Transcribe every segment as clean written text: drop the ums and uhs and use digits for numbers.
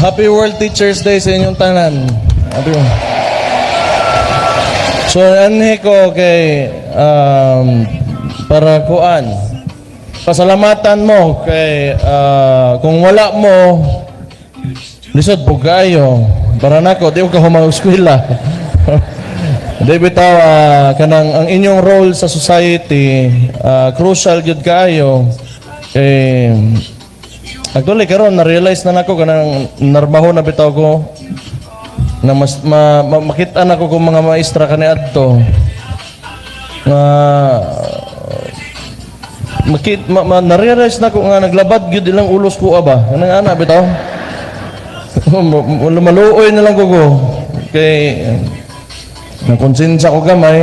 Happy World Teachers Day sa inyong tanan. So, anhe ko kay para kuan. Pasalamatan mo kay kung wala mo lisod po kayo. Para nako, di ko ka humag-eskwela. Di bitaw, kanang ang inyong role sa society, crucial gyud kayo. Actually, karon na-realize na nako kanang narbaho na bitaw ko na mas makita na ko kung mga maestra kani adto nga na-realize na ko nga naglabad gyud ilang ulos ko ba kanang ana bitaw. Maluoy na lang ko kay nakonsensya ko gamay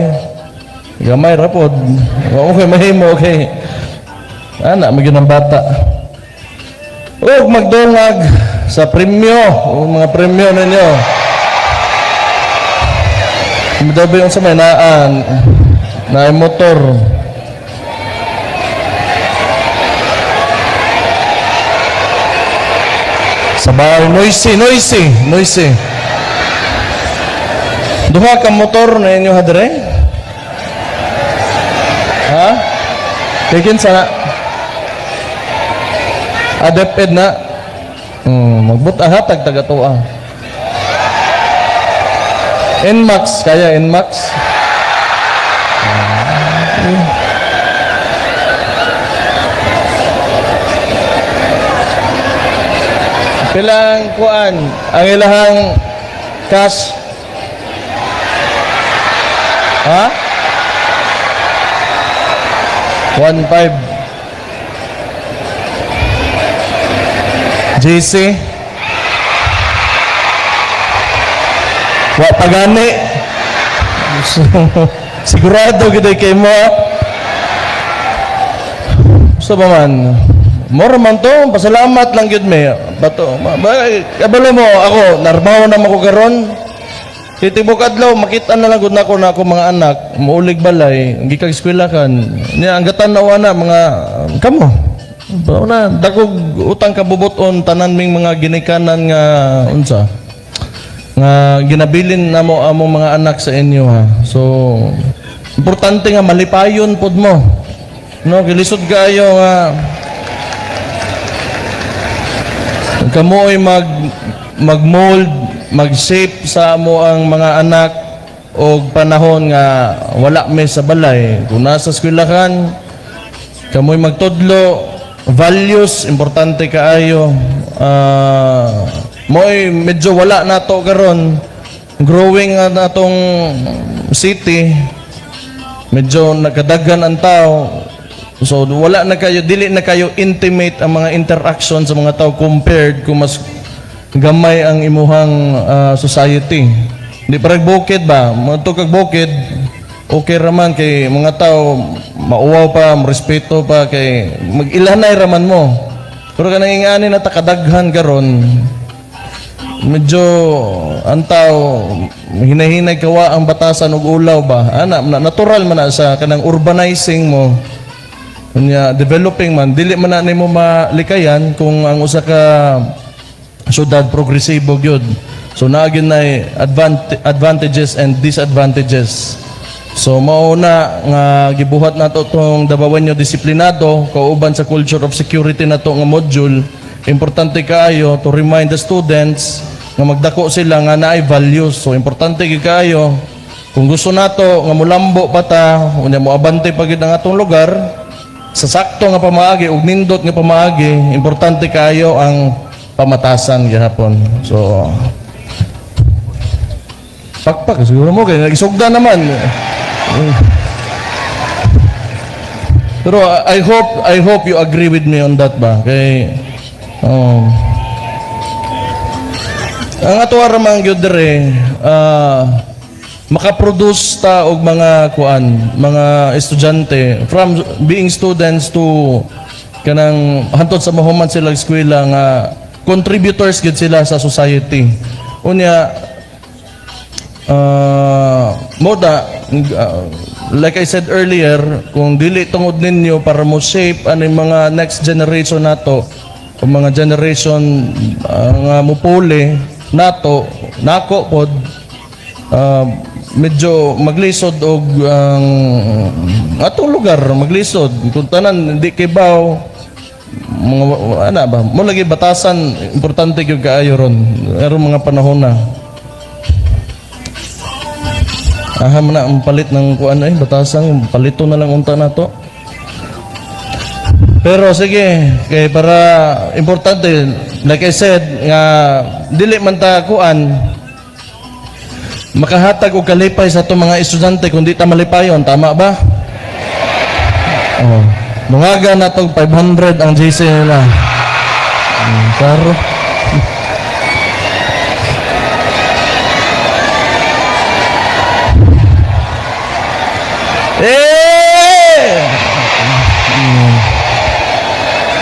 rapod okay mahimo okay ana maging ang bata o magdungag sa premyo o mga premyo ninyo madabi yung sa may naan na motor sa bahay noisy duha ka motor na inyo hadre ha tikin sana adeped na magbuta hatag taga-tuwa NMAX kaya NMAX pilang kuan ang ilahang cash ha 1.5 JC wa pagani sigurado gid kay mo so ba man more man to pasalamat lang gyud me bato kabalo mo ako narbaho na mako karon titibok adlaw makita na lang gud nako na ako mga anak muulig balay gikag eskwelahan nya ang gatan-aw na mga kamo na dakog utang kabubuton tanan ming mga ginikanan nga unsa nga ginabilin namo among mga anak sa inyo ha so importante nga malipayon pod mo no gilisod kaayo nga kamoy mag-mold mag-shape sa amo ang mga anak og panahon nga wala may sa balay kung nasa eskwelahan kamoy magtudlo values importante kaayo moy medyo wala nato karon growing natong city medyo nakadaghan ang tao so wala na kayo dili na kayo intimate ang mga interaction sa mga tao compared kung mas gamay ang imuhang society di parang bukid ba mo kag bukid okay raman kay mga tao mauwaw pa, respeto pa kay mag-ilanay raman mo. Pero kanang ingani na takadaghan karon medyo ang tao hinahinay kawa ang batasan ug ulaw ba. Ana natural man na sa kanang urbanizing mo. Unya developing man dili man na nimo malikayan kung ang usa ka syudad progresibo gyud. So naagin na advantages and disadvantages. So mauna nga gibuhat nato tong Dabawenyo disiplinado kauban sa culture of security nato nga module. Importante kaayo to remind the students nga magdako sila nga naay values. So importante gyud kaayo kung gusto nato nga mulambo pa ta unya mo abante pa gyud ang atong lugar sa sakto nga pamaagi ug nindot nga pamaagi, importante kaayo ang pamatasan gihapon. So pakpak siguro mo kay nagisugda naman. Pero I hope you agree with me on that ba kay ang ato ramang gyud dire makaproduce ta og mga kuan mga estudyante from being students to kanang hantod sa mahuman sila eskwela nga contributors gid sila sa society unya moda like I said earlier kung dili tungod ninyo para mo shape ano yung mga next generation nato kung mga generation nga mupuli nato nako pod medyo maglisod og ang atong lugar maglisod kung tanan hindi kibaw mga ana ba mo lagi batasan importante gyud kaayo ron aron mga panahon na mo na ang palit ng kuan batasan palito na lang unta nato. Pero sige, kay para importante, like I said, nga dili man ta kuan makahatag og kalipay sa atong mga estudyante kundi ta malipayon, tama ba? Oh, lungaga na tong 500 ang GC nila. Karo.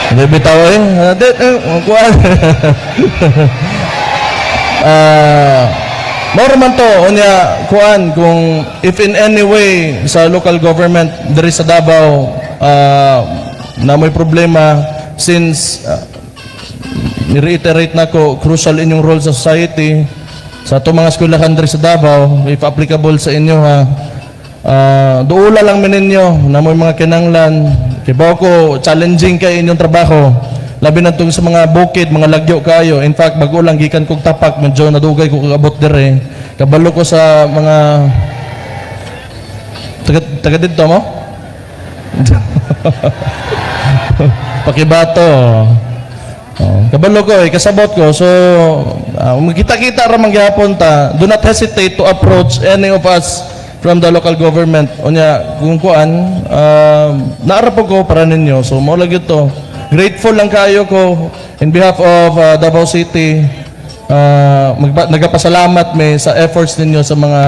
Hindi bitaw kuan. More man to unya kuan kung if in any way sa local government diri sa Davao na may problema since ni-reiterate nako crucial inyong role sa society sa ato mga eskwelahan diri sa Davao if applicable sa inyo ha. Duula lang mininyo na may mga kinanglan kibaw ko challenging kay inyong trabaho labi na itong sa mga bukid mga lagyo kayo in fact bago lang gikan kong tapak medyo nadugay ko kagabot dire kabalo ko sa mga taga dito mo pakibato kabalo ko kasabot ko so magkita-kita ra mangyapon ta do not hesitate to approach any of us from the local government unya kung kuan naara po ko para ninyo so mo lagi to grateful lang kayo ko in behalf of Davao City nagapasalamat may sa efforts ninyo sa mga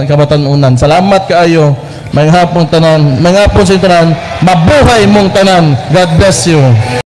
kabatanunan salamat kaayo may hapon tanan may hapon sa tanan mabuhay mong tanan God bless you.